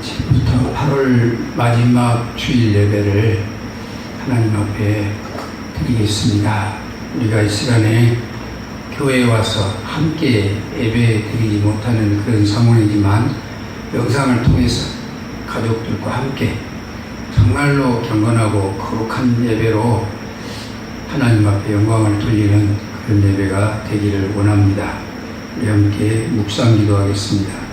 지금부터 8월 마지막 주일 예배를 하나님 앞에 드리겠습니다. 우리가 이 시간에 교회에 와서 함께 예배 드리지 못하는 그런 상황이지만 영상을 통해서 가족들과 함께 정말로 경건하고 거룩한 예배로 하나님 앞에 영광을 돌리는 그런 예배가 되기를 원합니다. 우리 함께 묵상 기도하겠습니다.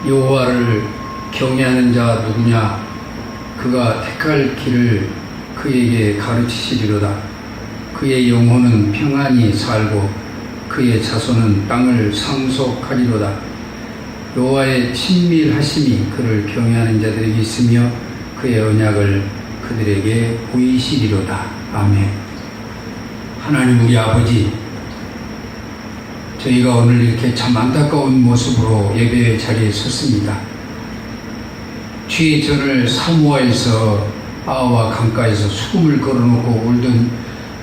여호와를 경외하는 자 누구냐? 그가 택할 길을 그에게 가르치시리로다. 그의 영혼은 평안히 살고 그의 자손은 땅을 상속하리로다. 여호와의 친밀하심이 그를 경외하는 자들에게 있으며 그의 언약을 그들에게 보이시리로다. 아멘. 하나님 우리 아버지, 저희가 오늘 이렇게 참 안타까운 모습으로 예배의 자리에 섰습니다. 주의 전을 사모아에서 아와 강가에서 수금을 걸어놓고 울던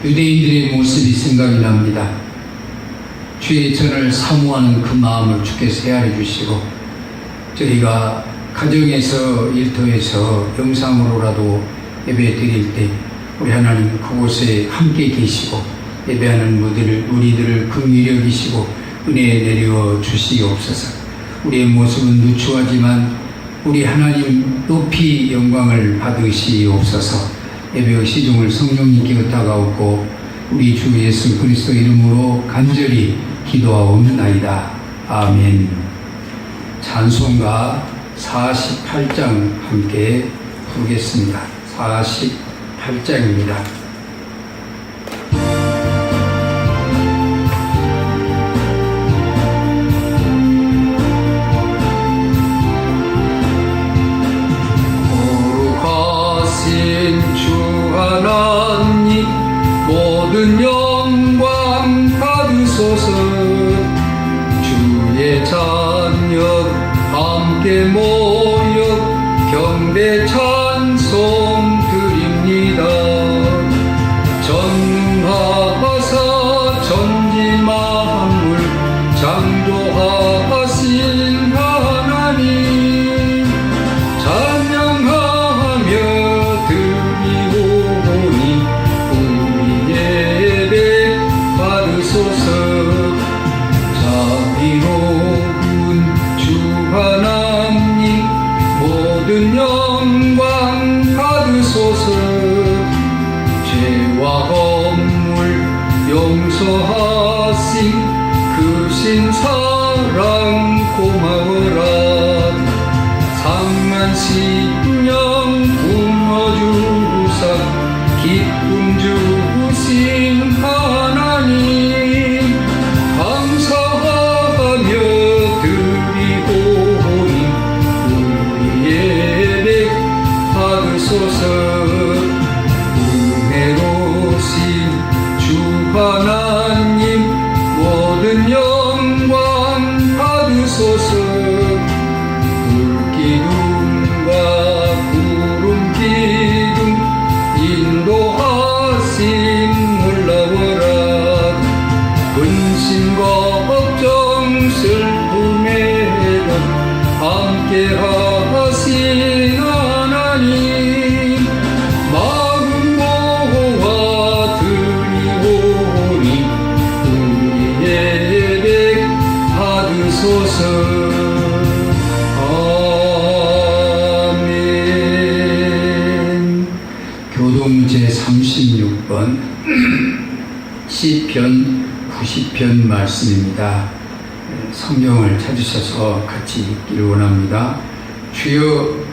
유대인들의 모습이 생각이 납니다. 주의 전을 사모하는 그 마음을 주께서 헤아려 주시고 저희가 가정에서 일터에서 영상으로라도 예배 드릴 때 우리 하나님 그곳에 함께 계시고 예배하는 우리들을 긍휼히 여기시고 은혜 내려 주시옵소서. 우리의 모습은 누추하지만 우리 하나님 높이 영광을 받으시옵소서. 예배의 시종을 성령님께 의탁하옵고 우리 주 예수 그리스도 이름으로 간절히 기도하옵나이다. 아멘. 찬송가 48장 함께 부르겠습니다. 48장입니다. 하나님 모든 영광 받으소서. 주의 자녀 함께 모여 경배 찬송 드립니다. 전능하사 천지 만물 창조하신 하나님 찬양하며 하나님 모든 영광 받으소서. 죄와 허물 용서하신 크신 사랑 고마워라. 상한 심령 품어주사 기쁨 주신 하나님 감사하며 은혜로우신 주 하나님 모든 영광 받으소서. 불기둥과 구름기둥 인도하신 놀라워라. 근심 걱정 슬픔에도 함께하신 하나님 마음 모아 드리오니 우리의 예배 받으소서. 아멘. 교동 제36번 시편 90편 말씀입니다. 성경을 찾으셔서 같이 읽기를 원합니다. 주여,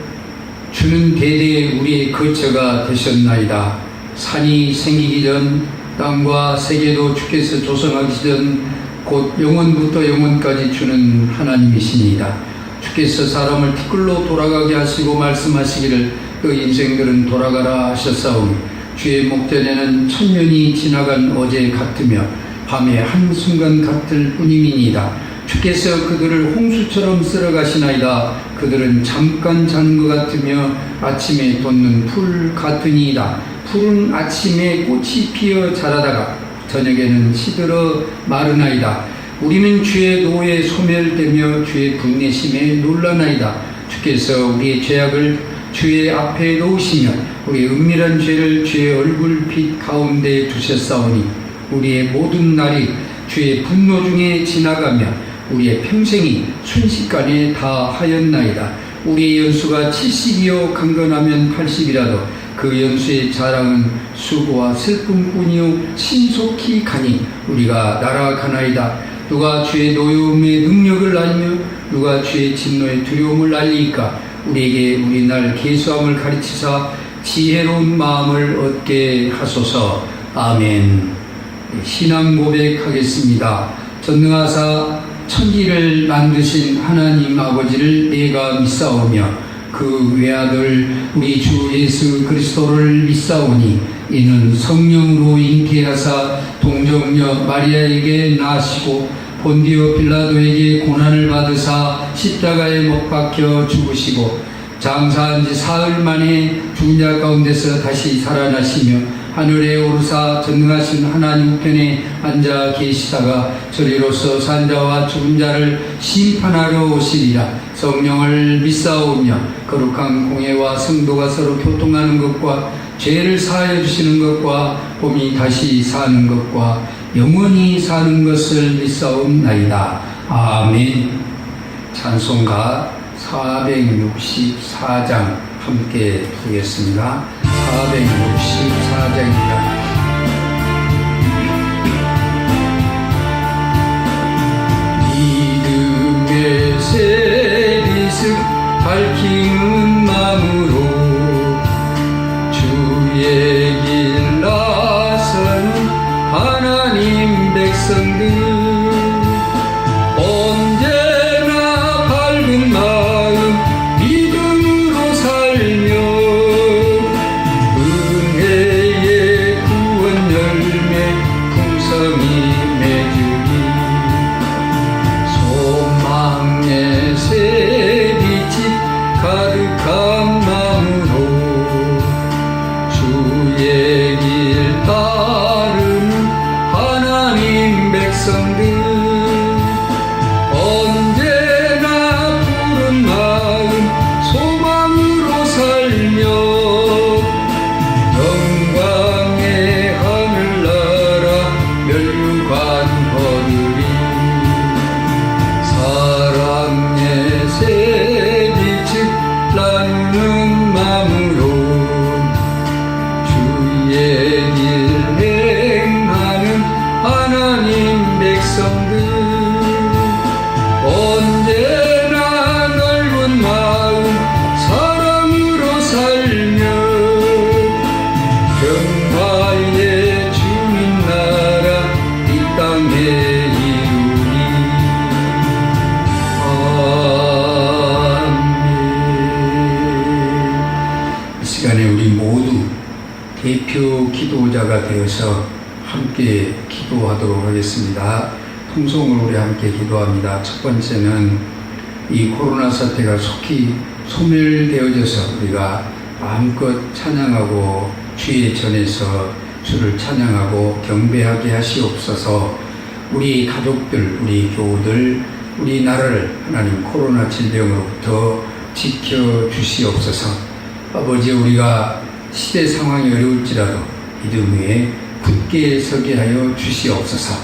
주는 대대에 우리의 거처가 되셨나이다. 산이 생기기 전 땅과 세계도 주께서 조성하기 전 곧 영원부터 영원까지 주는 하나님이시니이다. 주께서 사람을 티끌로 돌아가게 하시고 말씀하시기를 그 인생들은 돌아가라 하셨사오니 주의 목전에는 천년이 지나간 어제 같으며 밤의 한순간 같을 뿐임이니이다. 주께서 그들을 홍수처럼 쓸어가시나이다. 그들은 잠깐 자는 것 같으며 아침에 돋는 풀 같으니이다. 푸른 아침에 꽃이 피어 자라다가 저녁에는 시들어 마르나이다. 우리는 주의 노에 소멸되며 주의 분내심에 놀라나이다. 주께서 우리의 죄악을 주의 앞에 놓으시며 우리의 은밀한 죄를 주의 얼굴빛 가운데 두셨사오니 우리의 모든 날이 주의 분노 중에 지나가며 우리의 평생이 순식간에 다 하였나이다. 우리의 연수가 70이요 강건하면 80이라도 그 연수의 자랑은 수고와 슬픔뿐이요 신속히 가니 우리가 날아가나이다. 누가 주의 노여움의 능력을 알며 누가 주의 진노의 두려움을 알리까. 우리에게 우리 날 계수함을 가르치사 지혜로운 마음을 얻게 하소서. 아멘. 신앙 고백하겠습니다. 전능하사 천지를 만드신 하나님 아버지를 내가 믿사오며 그 외아들 우리 주 예수 그리스도를 믿사오니 이는 성령으로 잉태하사 동정녀 마리아에게 나시고 본디오 빌라도에게 고난을 받으사 십자가에 못 박혀 죽으시고 장사한 지 사흘 만에 죽은 자 가운데서 다시 살아나시며 하늘에 오르사 전능하신 하나님 우편에 앉아 계시다가 저리로서 산 자와 죽은 자를 심판하러 오시리라. 성령을 믿사오며 거룩한 공회와 성도가 서로 교통하는 것과 죄를 사하여 주시는 것과 몸이 다시 사는 것과 영원히 사는 것을 믿사옵나이다. 아멘. 찬송가 464장 함께 부르겠습니다. 464장입니다. 믿음의 새빛을 밝히는 마음으로 주의 길 나서는 하나님 백성들 언제나 밝은 마음 믿음으로 살며 은혜의 구원 열매 풍성히 맺으리 소망의 새빛이 가득한 마음으로 주의 길 따르는 하나님 백성들 언제나 푸른 마음 소망으로 살며 영광의 하늘나라 멸류관 거두리 사랑의 새빛을 나누는 마음으로 주의 길 행하는 하나님 백성들 언제나 넓은 마음 사랑으로 살며 평화의 주님 나라 이 땅에 이루리 아멘. 이 시간에 우리 모두 대표 기도자가 되어서 함께 기도하도록 하겠습니다. 통성으로 우리 함께 기도합니다. 첫 번째는 이 코로나 사태가 속히 소멸되어져서 우리가 마음껏 찬양하고 주의 전에서 주를 찬양하고 경배하게 하시옵소서. 우리 가족들, 우리 교우들, 우리 나라를 하나님 코로나 질병으로부터 지켜주시옵소서. 아버지, 우리가 시대 상황이 어려울지라도 믿음 위에 굳게 서게 하여 주시옵소서.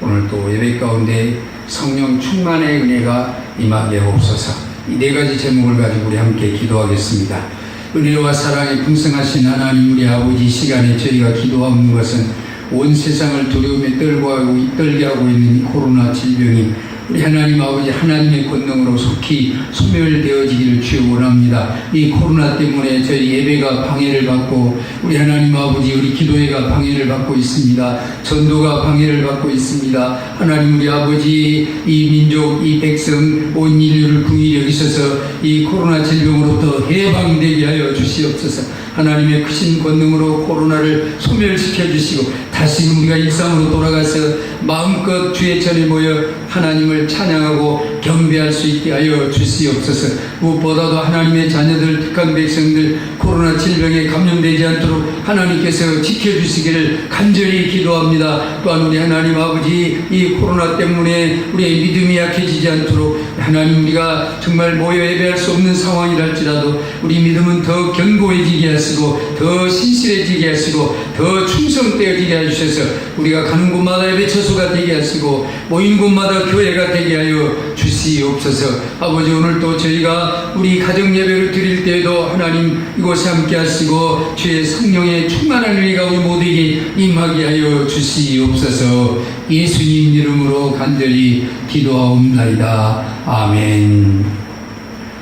오늘 또 예배 가운데 성령 충만의 은혜가 임하게 하옵소서. 이 네 가지 제목을 가지고 우리 함께 기도하겠습니다. 은혜와 사랑에 풍성하신 하나님 우리 아버지, 이 시간에 저희가 기도하는 것은 온 세상을 두려움에 떨게 하고 있는 이 코로나 질병이 우리 하나님 아버지 하나님의 권능으로 속히 소멸되어지기를 주여 원합니다. 이 코로나 때문에 저희 예배가 방해를 받고 우리 하나님 아버지 우리 기도회가 방해를 받고 있습니다. 전도가 방해를 받고 있습니다. 하나님 우리 아버지 이 민족 이 백성 온 인류를 긍휼히 여기셔서 이 코로나 질병으로부터 해방되게 하여 주시옵소서. 하나님의 크신 권능으로 코로나를 소멸시켜 주시고 다시 우리가 일상으로 돌아가서 마음껏 주의 전에 모여 하나님을 찬양하고 경배할 수 있게 하여 주시옵소서. 무엇보다도 하나님의 자녀들, 택한 백성들 코로나 질병에 감염되지 않도록 하나님께서 지켜주시기를 간절히 기도합니다. 또한 우리 하나님 아버지, 이 코로나 때문에 우리의 믿음이 약해지지 않도록 하나님, 우리가 정말 모여 예배할 수 없는 상황이랄지라도 우리 믿음은 더 견고해지게 하시고 더 신실해지게 하시고 더 충성되어지게 하셔서 우리가 가는 곳마다 예배 처소가 되게 하시고 모인 곳마다 교회가 되게 하여 주시옵소서. 아버지, 오늘도 저희가 우리 가정 예배를 드릴 때에도 하나님 이곳에 함께 하시고 주의 성령의 충만한 은혜가 우리 모두에게 임하게 하여 주시옵소서. 예수님 이름으로 간절히 기도하옵나이다. 아멘.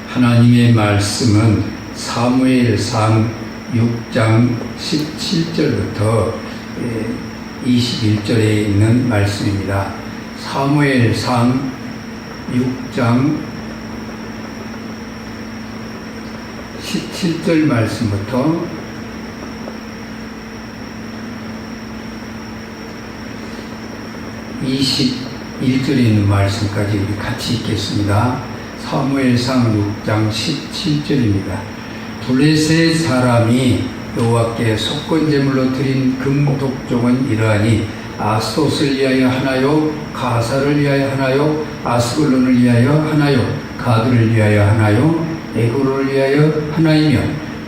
하나님의 말씀은 사무엘상 6장 17절부터 21절에 있는 말씀입니다. 사무엘상 6장 17절 말씀부터 21절에 있는 말씀까지 우리 같이 읽겠습니다. 사무엘상 6장 17절입니다. 블레셋 사람이 여호와께 속건제물로 드린 금독종은 이러하니 아스토스를 위하여 하나요, 가사를 위하여 하나요, 아스글론을 위하여 하나요, 가드를 위하여 하나요, 에고를 위하여 하나이며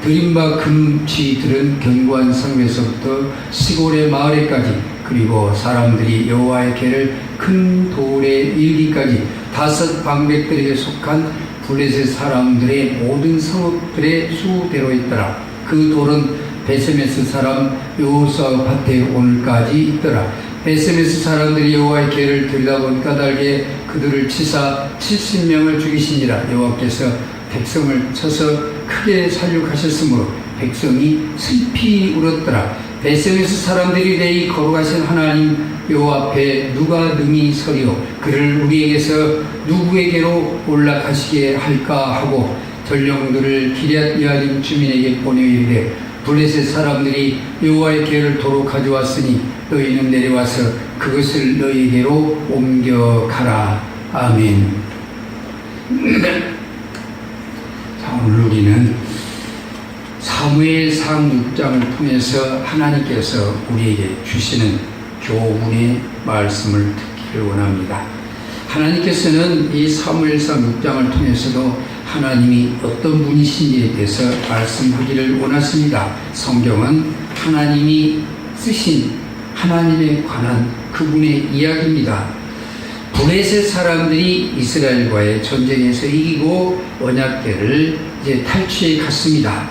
드린 바 금쥐들은 견고한 성에서부터 시골의 마을에까지 그리고 사람들이 여호와의 궤를 큰 돌에 이르기까지 5 방백들에게 속한 블레셋 사람들의 모든 성읍들의 수대로 있더라. 그 돌은 베세메스 사람 여호수아 밭에 오늘까지 있더라. 베세메스 사람들이 여호와의 궤를 들여다본 까닭에 그들을 치사 70명을 죽이시니라. 여호와께서 백성을 쳐서 크게 살육하셨으므로 백성이 슬피 울었더라. 베세메스 사람들이 내이 거룩하신 하나님 여호와 앞에 누가 능히 서리오? 그를 우리에게서 누구에게로 올라가시게 할까 하고 전령들을 기럇 여아림 주민에게 보내어 이르되 블레셋 사람들이 여호와의 궤를 도로 가져왔으니 너희는 내려와서 그것을 너희에게로 옮겨가라. 아멘. 자, 오늘 우리는 사무엘상 6장을 통해서 하나님께서 우리에게 주시는 교훈의 말씀을 듣기를 원합니다. 하나님께서는 이 사무엘상 6장을 통해서도 하나님이 어떤 분이신지에 대해서 말씀하기를 원하십니다. 성경은 하나님이 쓰신 하나님에 관한 그분의 이야기입니다. 블레셋 사람들이 이스라엘과의 전쟁에서 이기고 언약궤를 이제 탈취해 갔습니다.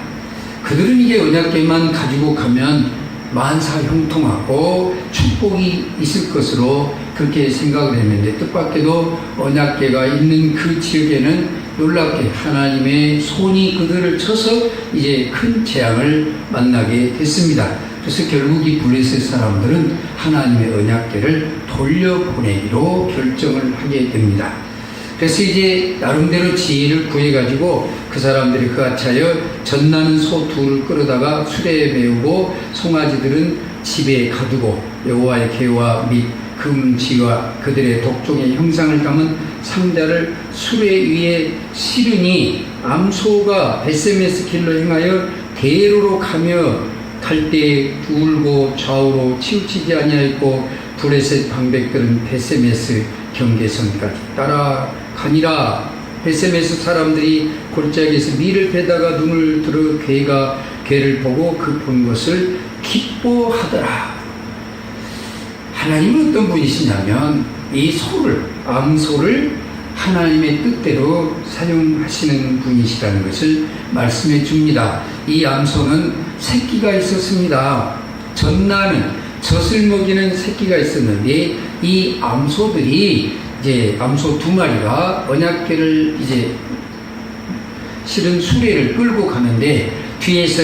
그들은 이게 언약궤만 가지고 가면 만사 형통하고 축복이 있을 것으로 그렇게 생각을 했는데 뜻밖에도 언약궤가 있는 그 지역에는 놀랍게 하나님의 손이 그들을 쳐서 이제 큰 재앙을 만나게 됐습니다. 그래서 결국 이 블레셋 사람들은 하나님의 언약궤를 돌려보내기로 결정을 하게 됩니다. 그래서 이제 나름대로 지혜를 구해가지고 그 사람들이 그같이 하여 젖나는 소 2를 끌어다가 수레에 메우고 송아지들은 집에 가두고 여호와의 궤와 및 금쥐와 그들의 독종의 형상을 담은 상자를 수레 위에 실으니 암소가 베세메스 길로 행하여 대로로 가며 갈 때에 울고 좌우로 치우치지 아니하였고 블레셋 방백들은 베세메스 경계선까지 따라가니라. 베세메스 사람들이 골짜기에서 밀을 베다가 눈을 들어 궤를 보고 그 본 것을 기뻐하더라. 하나님은 어떤 분이시냐면 이 소를, 암소를 하나님의 뜻대로 사용하시는 분이시라는 것을 말씀해 줍니다. 이 암소는 새끼가 있었습니다. 젖나는, 젖을 먹이는 새끼가 있었는데 이 암소들이 이제 암소 2마리가 언약궤를 이제 실은 수레를 끌고 가는데 뒤에서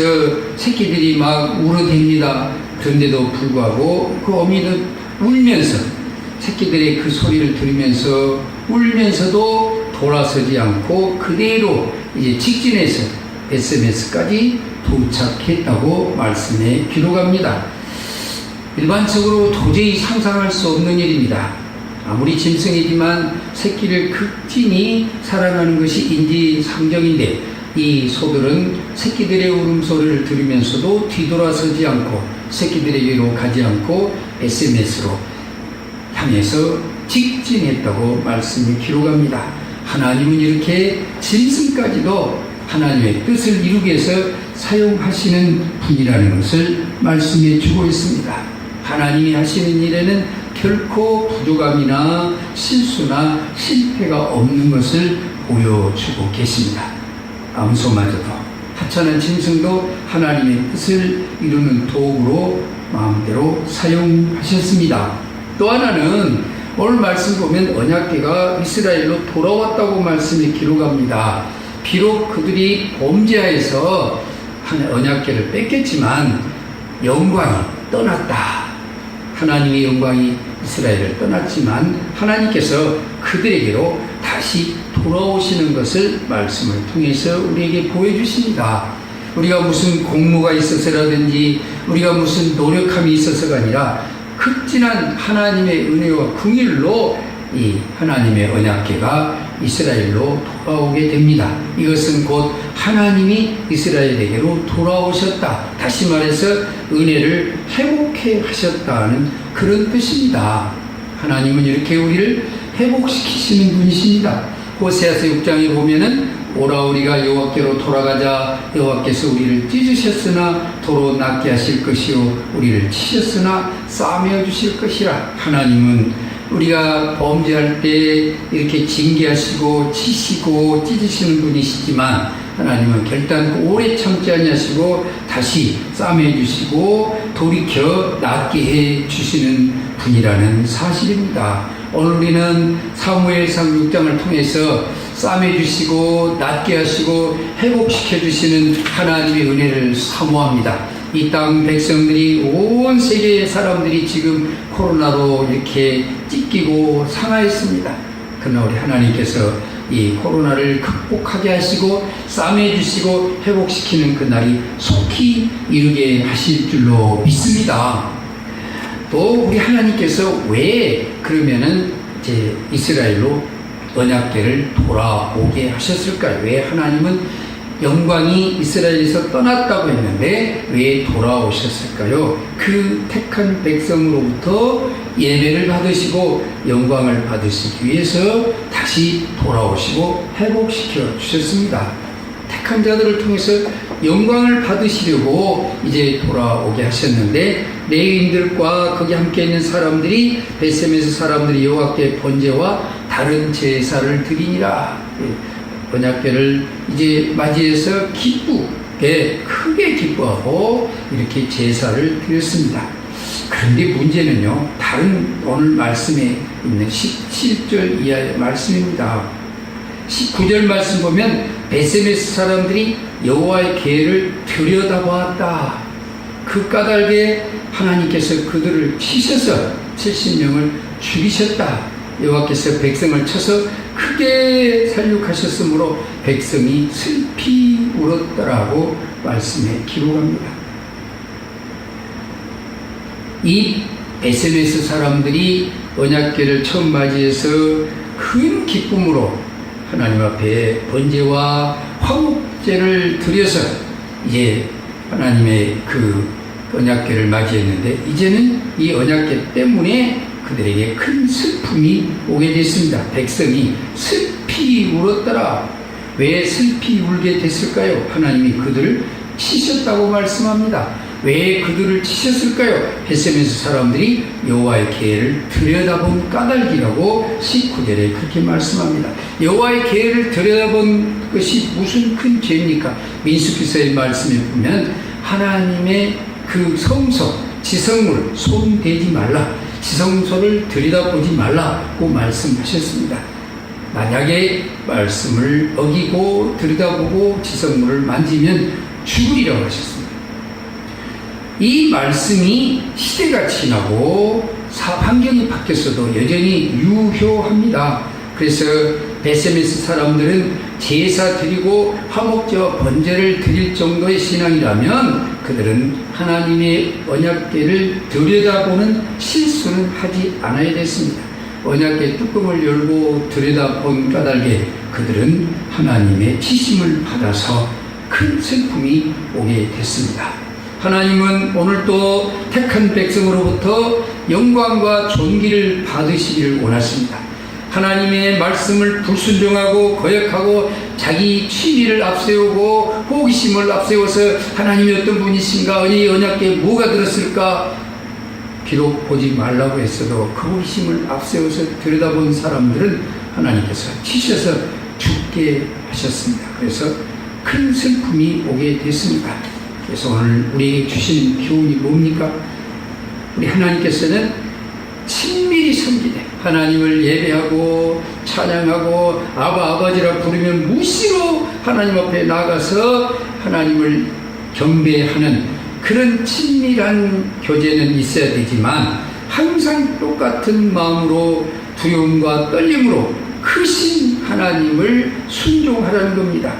새끼들이 막 울어댑니다. 그런데도 불구하고 그 어미는 울면서 새끼들의 그 소리를 들으면서 울면서도 돌아서지 않고 그대로 이제 직진해서 베세메스까지 도착했다고 말씀에 기록합니다. 일반적으로 도저히 상상할 수 없는 일입니다. 아무리 짐승이지만 새끼를 극진히 사랑하는 것이 인지상정인데 이 소들은 새끼들의 울음소리를 들으면서도 뒤돌아서지 않고 새끼들에게로 가지 않고 SMS로 향해서 직진했다고 말씀이 기록합니다. 하나님은 이렇게 짐승까지도 하나님의 뜻을 이루기 위해서 사용하시는 분이라는 것을 말씀해 주고 있습니다. 하나님이 하시는 일에는 결코 부족함이나 실수나 실패가 없는 것을 보여주고 계십니다. 암소마저도 하찮은 짐승도 하나님의 뜻을 이루는 도구로 마음대로 사용하셨습니다. 또 하나는 오늘 말씀 보면 언약궤가 이스라엘로 돌아왔다고 말씀이 기록합니다. 비록 그들이 범죄하여서 언약궤를 뺏겼지만 영광이 떠났다. 하나님의 영광이 이스라엘을 떠났지만 하나님께서 그들에게로 다시 돌아오시는 것을 말씀을 통해서 우리에게 보여주십니다. 우리가 무슨 공무가 있어서라든지 우리가 무슨 노력함이 있어서가 아니라 극진한 하나님의 은혜와 긍휼로 이 하나님의 언약궤가 이스라엘로 돌아오게 됩니다. 이것은 곧 하나님이 이스라엘에게로 돌아오셨다. 다시 말해서 은혜를 회복해 하셨다는 그런 뜻입니다. 하나님은 이렇게 우리를 회복시키시는 분이십니다. 호세아서 6장에 보면은 오라 우리가 여호와께로 돌아가자. 여호와께서 우리를 찢으셨으나 도로 낫게 하실 것이요 우리를 치셨으나 싸매어 주실 것이라. 하나님은 우리가 범죄할 때 이렇게 징계하시고 치시고 찢으시는 분이시지만 하나님은 결단코 오래 참지 아니하시고 다시 싸매어 주시고 돌이켜 낫게 해 주시는 분이라는 사실입니다. 오늘 우리는 사무엘상 6장을 통해서 싸매 주시고 낫게 하시고 회복시켜 주시는 하나님의 은혜를 사모합니다. 이 땅 백성들이 온 세계의 사람들이 지금 코로나로 이렇게 찢기고 상하였습니다. 그러나 우리 하나님께서 이 코로나를 극복하게 하시고 싸매 주시고 회복시키는 그날이 속히 이루게 하실 줄로 믿습니다. 또 우리 하나님께서 왜 그러면은 이제 이스라엘로 언약궤를 돌아오게 하셨을까요? 왜 하나님은 영광이 이스라엘에서 떠났다고 했는데 왜 돌아오셨을까요? 그 택한 백성으로부터 예배를 받으시고 영광을 받으시기 위해서 다시 돌아오시고 회복시켜 주셨습니다. 택한 자들을 통해서 영광을 받으시려고 이제 돌아오게 하셨는데 레위인들과 거기 함께 있는 사람들이 베셈에서 사람들이 여호와께 번제와 다른 제사를 드리니라. 언약궤를 이제 맞이해서 기쁘게 크게 기뻐하고 이렇게 제사를 드렸습니다. 그런데 문제는요, 다른 오늘 말씀에 있는 17절 이하의 말씀입니다. 19절 말씀 보면 베세메스 사람들이 여호와의 궤를 들여다보았다. 그 까닭에 하나님께서 그들을 치셔서 70명을 죽이셨다. 여호와께서 백성을 쳐서 크게 살육하셨으므로 백성이 슬피 울었더라고 말씀에 기록합니다. 이 베세메스 사람들이 언약궤를 처음 맞이해서 큰 기쁨으로 하나님 앞에 번제와 화목제를 드려서 이제 하나님의 그 언약궤를 맞이했는데 이제는 이 언약궤 때문에 그들에게 큰 슬픔이 오게 됐습니다. 백성이 슬피 울었더라. 왜 슬피 울게 됐을까요? 하나님이 그들을 치셨다고 말씀합니다. 왜 그들을 치셨을까요? 베세메스 사람들이 여호와의 궤를 들여다본 까닭이라고 19절에 그렇게 말씀합니다. 여호와의 궤를 들여다본 것이 무슨 큰 죄입니까? 민수기서의 말씀에 보면 하나님의 그 성소, 지성물 손 대지 말라. 지성소를 들여다보지 말라고 말씀하셨습니다. 만약에 말씀을 어기고 들여다보고 지성물을 만지면 죽으리라고 하셨습니다. 이 말씀이 시대가 지나고 환경이 바뀌었어도 여전히 유효합니다. 그래서 베세메스 사람들은 제사 드리고 화목제와 번제를 드릴 정도의 신앙이라면 그들은 하나님의 언약궤를 들여다보는 실수는 하지 않아야 됐습니다. 언약궤 뚜껑을 열고 들여다본 까닭에 그들은 하나님의 지심을 받아서 큰 슬픔이 오게 됐습니다. 하나님은 오늘도 택한 백성으로부터 영광과 존귀를 받으시기를 원하십니다. 하나님의 말씀을 불순종하고 거역하고 자기 취미를 앞세우고 호기심을 앞세워서 하나님이 어떤 분이신가, 이 언약궤에 뭐가 들었을까, 비록 보지 말라고 했어도 그 호기심을 앞세워서 들여다본 사람들은 하나님께서 치셔서 죽게 하셨습니다. 그래서 큰 슬픔이 오게 됐습니다. 그래서 오늘 우리에게 주신 교훈이 뭡니까? 우리 하나님께서는 친밀히 섬기되 하나님을 예배하고 찬양하고 아버지라 부르면 무시로 하나님 앞에 나가서 하나님을 경배하는 그런 친밀한 교제는 있어야 되지만 항상 똑같은 마음으로 두려움과 떨림으로 크신 하나님을 순종하라는 겁니다.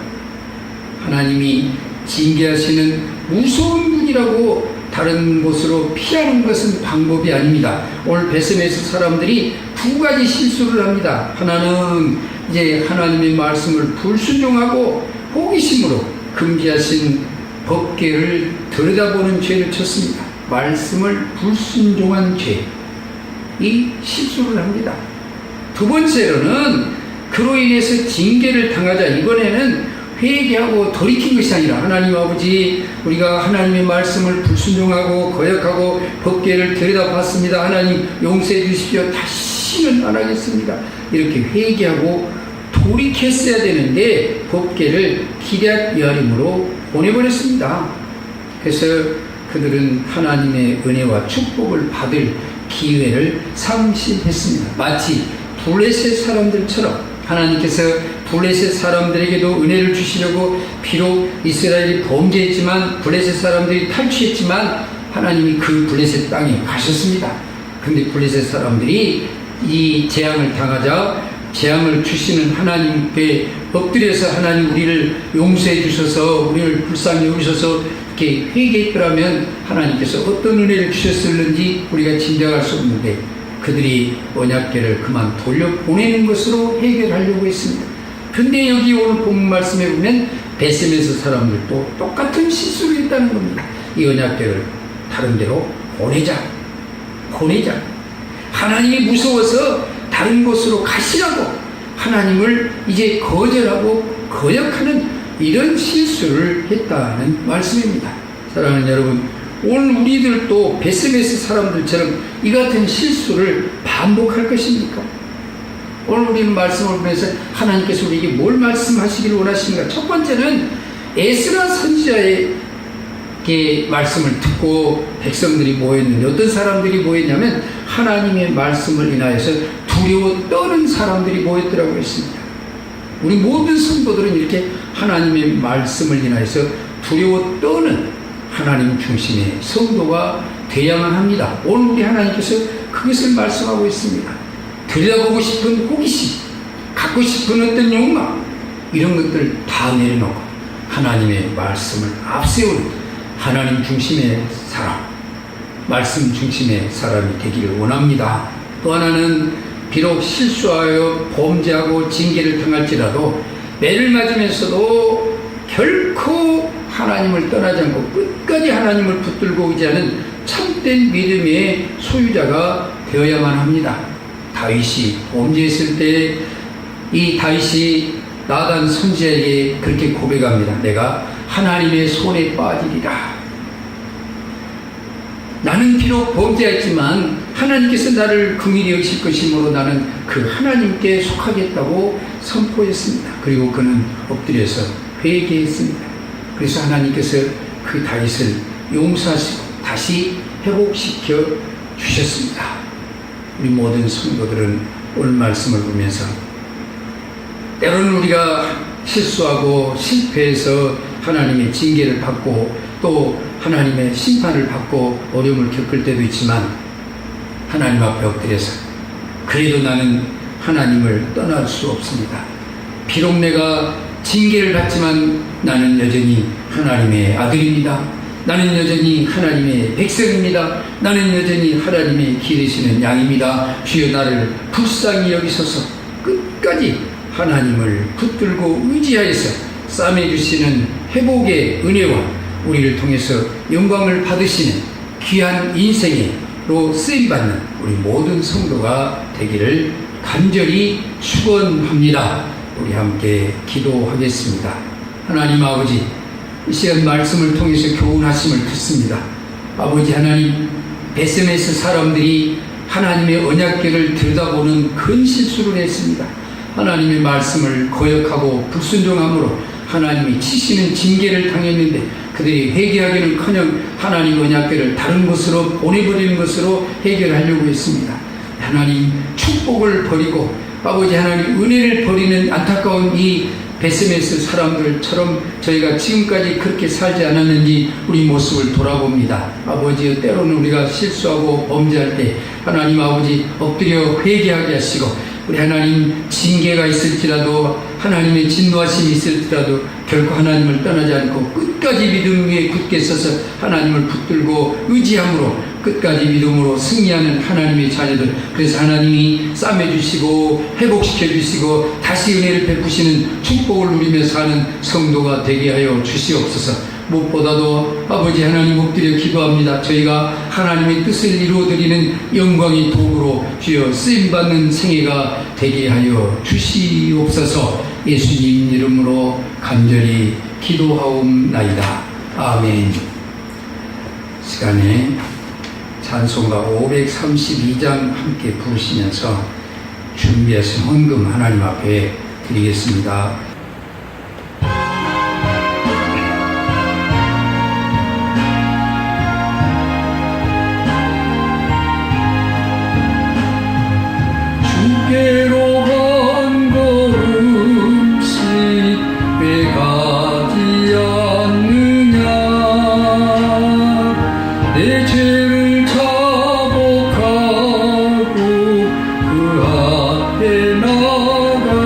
하나님이 징계하시는 무서운 분이라고 다른 곳으로 피하는 것은 방법이 아닙니다. 오늘 베세메스 사람들이 두 가지 실수를 합니다. 하나는 이제 하나님의 말씀을 불순종하고 호기심으로 금지하신 법궤를 들여다보는 죄를 쳤습니다. 말씀을 불순종한 죄, 이 실수를 합니다. 두 번째로는 그로 인해서 징계를 당하자. 이번에는 회개하고 돌이킨 것이 아니라 하나님 아버지, 우리가 하나님의 말씀을 불순종하고 거역하고 법궤를 들여다봤습니다. 하나님 용서해 주십시오. 다시는 안 하겠습니다. 이렇게 회개하고 돌이켰어야 되는데 법궤를 기럇 여아림으로 보내버렸습니다. 그래서 그들은 하나님의 은혜와 축복을 받을 기회를 상실했습니다. 마치 블레셋 사람들처럼 하나님께서 블레셋 사람들에게도 은혜를 주시려고 비록 이스라엘이 범죄했지만 블레셋 사람들이 탈취했지만 하나님이 그 블레셋 땅에 가셨습니다. 근데 블레셋 사람들이 이 재앙을 당하자 재앙을 주시는 하나님께 엎드려서 하나님 우리를 용서해 주셔서 우리를 불쌍히 여기셔서 이렇게 회개했더라면 하나님께서 어떤 은혜를 주셨을는지 우리가 짐작할 수 없는데 그들이 언약궤를 그만 돌려보내는 것으로 해결하려고 했습니다. 근데 여기 오늘 본문 말씀에 보면 베세메스 사람들도 똑같은 실수를 했다는 겁니다. 이 언약궤를 다른 데로 보내자. 하나님이 무서워서 다른 곳으로 가시라고 하나님을 이제 거절하고 거역하는 이런 실수를 했다는 말씀입니다. 사랑하는 여러분, 오늘 우리들도 베세메스 사람들처럼 이 같은 실수를 반복할 것입니까? 오늘 우리는 말씀을 보면서 하나님께서 우리에게 뭘 말씀하시기를 원하십니까? 첫 번째는 에스라 선지자의 말씀을 듣고 백성들이 모였는데 어떤 사람들이 모였냐면 하나님의 말씀을 인하여서 두려워 떠는 사람들이 모였더라고 했습니다. 우리 모든 성도들은 이렇게 하나님의 말씀을 인하여서 두려워 떠는 하나님 중심의 성도가 되어야만 합니다. 오늘 우리 하나님께서 그것을 말씀하고 있습니다. 들여다보고 싶은 호기심, 갖고 싶은 어떤 욕망, 이런 것들 다 내려놓고 하나님의 말씀을 앞세우는 하나님 중심의 사람, 말씀 중심의 사람이 되기를 원합니다. 또 하나는 비록 실수하여 범죄하고 징계를 당할지라도 매를 맞으면서도 결코 하나님을 떠나지 않고 끝까지 하나님을 붙들고 의지하는 참된 믿음의 소유자가 되어야만 합니다. 다윗이 범죄했을 때 이 다윗이 나단 선지자에게 그렇게 고백합니다. 내가 하나님의 손에 빠지리라. 나는 비록 범죄했지만 하나님께서 나를 긍휼히 여기실 것이므로 나는 그 하나님께 속하겠다고 선포했습니다. 그리고 그는 엎드려서 회개했습니다. 그래서 하나님께서 그 다윗을 용서하시고 다시 회복시켜 주셨습니다. 우리 모든 성도들은 오늘 말씀을 보면서 때로는 우리가 실수하고 실패해서 하나님의 징계를 받고 또 하나님의 심판을 받고 어려움을 겪을 때도 있지만 하나님 앞에 엎드려서 그래도 나는 하나님을 떠날 수 없습니다. 비록 내가 징계를 받지만 나는 여전히 하나님의 아들입니다. 나는 여전히 하나님의 백성입니다. 나는 여전히 하나님의 기르시는 양입니다. 주여 나를 불쌍히 여기소서. 끝까지 하나님을 붙들고 의지하여서 싸매주시는 회복의 은혜와 우리를 통해서 영광을 받으시는 귀한 인생으로 쓰임받는 우리 모든 성도가 되기를 간절히 축원합니다. 우리 함께 기도하겠습니다. 하나님 아버지, 이 시간 말씀을 통해서 교훈하심을 듣습니다. 아버지 하나님, 베세메스 사람들이 하나님의 언약궤를 들여다보는 큰 실수를 했습니다. 하나님의 말씀을 거역하고 불순종함으로 하나님이 치시는 징계를 당했는데 그들이 회개하기는커녕 하나님 언약궤를 다른 곳으로 보내버리는 것으로 해결하려고 했습니다. 하나님 축복을 버리고 아버지 하나님 은혜를 버리는 안타까운 이 베세메스 사람들처럼 저희가 지금까지 그렇게 살지 않았는지 우리 모습을 돌아봅니다. 아버지, 때로는 우리가 실수하고 범죄할 때 하나님 아버지 엎드려 회개하게 하시고 우리 하나님 징계가 있을지라도 하나님의 진노하심이 있을지라도 결코 하나님을 떠나지 않고 끝까지 믿음 위에 굳게 서서 하나님을 붙들고 의지함으로 끝까지 믿음으로 승리하는 하나님의 자녀들, 그래서 하나님이 싸매주시고 회복시켜주시고 다시 은혜를 베푸시는 축복을 누리며 사는 성도가 되게 하여 주시옵소서. 무엇보다도 아버지 하나님 엎드려 기도합니다. 저희가 하나님의 뜻을 이루어드리는 영광의 도구로 주여 쓰임받는 생애가 되게 하여 주시옵소서. 예수님 이름으로 간절히 기도하옵나이다. 아멘. 시간에 찬송가 532장 함께 부르시면서 준비하신 헌금 하나님 앞에 드리겠습니다. 주께로 한 걸음씩 왜 가지 않느냐. 내 죄를 자복하고 그 앞에 나가라.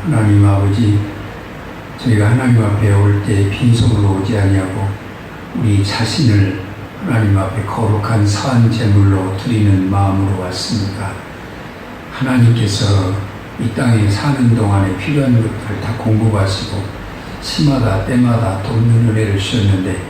하나님 아버지, 저희가 하나님 앞에 올 때 빈손으로 오지 아니하고 우리 자신을 하나님 앞에 거룩한 산 제물로 드리는 마음으로 왔습니다. 하나님께서 이 땅에 사는 동안에 필요한 것들을 다 공급하시고 시마다 때마다 돕는 은혜를 주셨는데,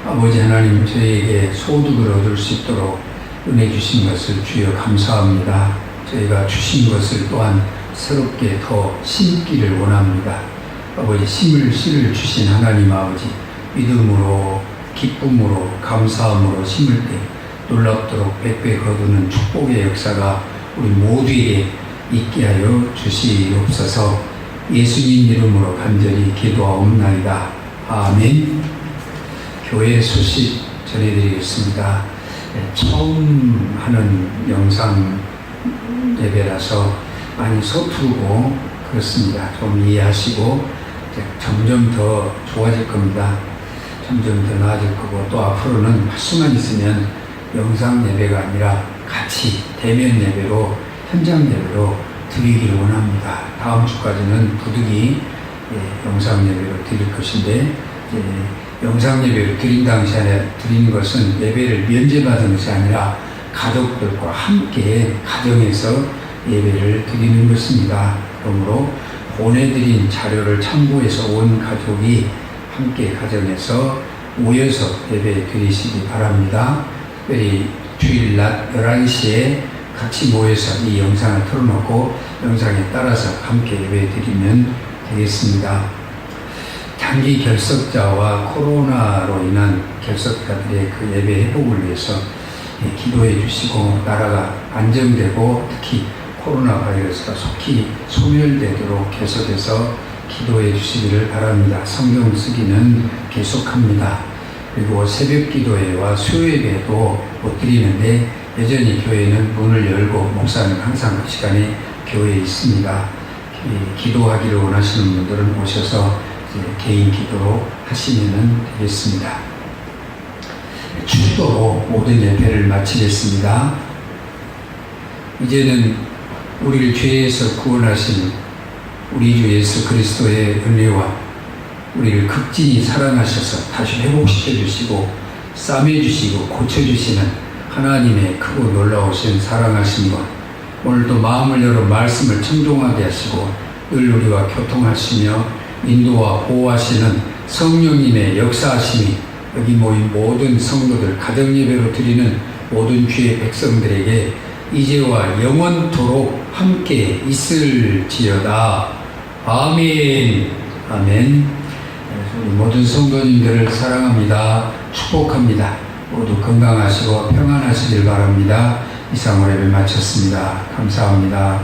아버지 하나님, 저희에게 소득을 얻을 수 있도록 은혜 주신 것을 주여 감사합니다. 저희가 주신 것을 또한 새롭게 더 심기를 원합니다. 아버지, 씨를 주신 하나님 아버지, 믿음으로 기쁨으로 감사함으로 심을 때 놀랍도록 백배 거두는 축복의 역사가 우리 모두에게 있게 하여 주시옵소서. 예수님 이름으로 간절히 기도하옵나이다. 아멘. 교회 소식 전해드리겠습니다. 처음 하는 영상 예배라서 많이 서투르고 그렇습니다. 좀 이해하시고 점점 더 좋아질 겁니다. 점점 더 나아질 거고, 또 앞으로는 수만 있으면 영상 예배가 아니라 같이 대면 예배로, 현장 예배로 드리기를 원합니다. 다음 주까지는 부득이 영상 예배로 드릴 것인데, 영상 예배를 드린 당시에 드리는 것은 예배를 면제받은 것이 아니라 가족들과 함께 가정에서 예배를 드리는 것입니다. 그러므로 보내드린 자료를 참고해서 온 가족이 함께 가정에서 모여서 예배 드리시기 바랍니다. 특별히 주일 낮 11시에 같이 모여서 이 영상을 틀어놓고 영상에 따라서 함께 예배 드리면 되겠습니다. 장기 결석자와 코로나로 인한 결석자들의 그 예배 회복을 위해서 기도해 주시고, 나라가 안정되고 특히 코로나 바이러스가 속히 소멸되도록 계속해서 기도해 주시기를 바랍니다. 성경 쓰기는 계속합니다. 그리고 새벽 기도회와 수요 예배도 못 드리는데 여전히 교회는 문을 열고 목사는 항상 그 시간에 교회에 있습니다. 기도하기를 원하시는 분들은 오셔서 개인 기도로 하시면 되겠습니다. 축도로 모든 예배를 마치겠습니다. 이제는 우리를 죄에서 구원하신 우리 주 예수 그리스도의 은혜와 우리를 극진히 사랑하셔서 다시 회복시켜 주시고 싸매 주시고 고쳐 주시는 하나님의 크고 놀라우신 사랑하신 것, 오늘도 마음을 열어 말씀을 청종하게 하시고 늘 우리와 교통하시며 인도와 보호하시는 성령님의 역사하심이 여기 모인 모든 성도들, 가정예배로 드리는 모든 주의 백성들에게 이제와 영원토록 함께 있을지어다. 아멘. 아멘. 우리 모든 성도님들을 사랑합니다. 축복합니다. 모두 건강하시고 평안하시길 바랍니다. 이상으로 예배 마쳤습니다. 감사합니다.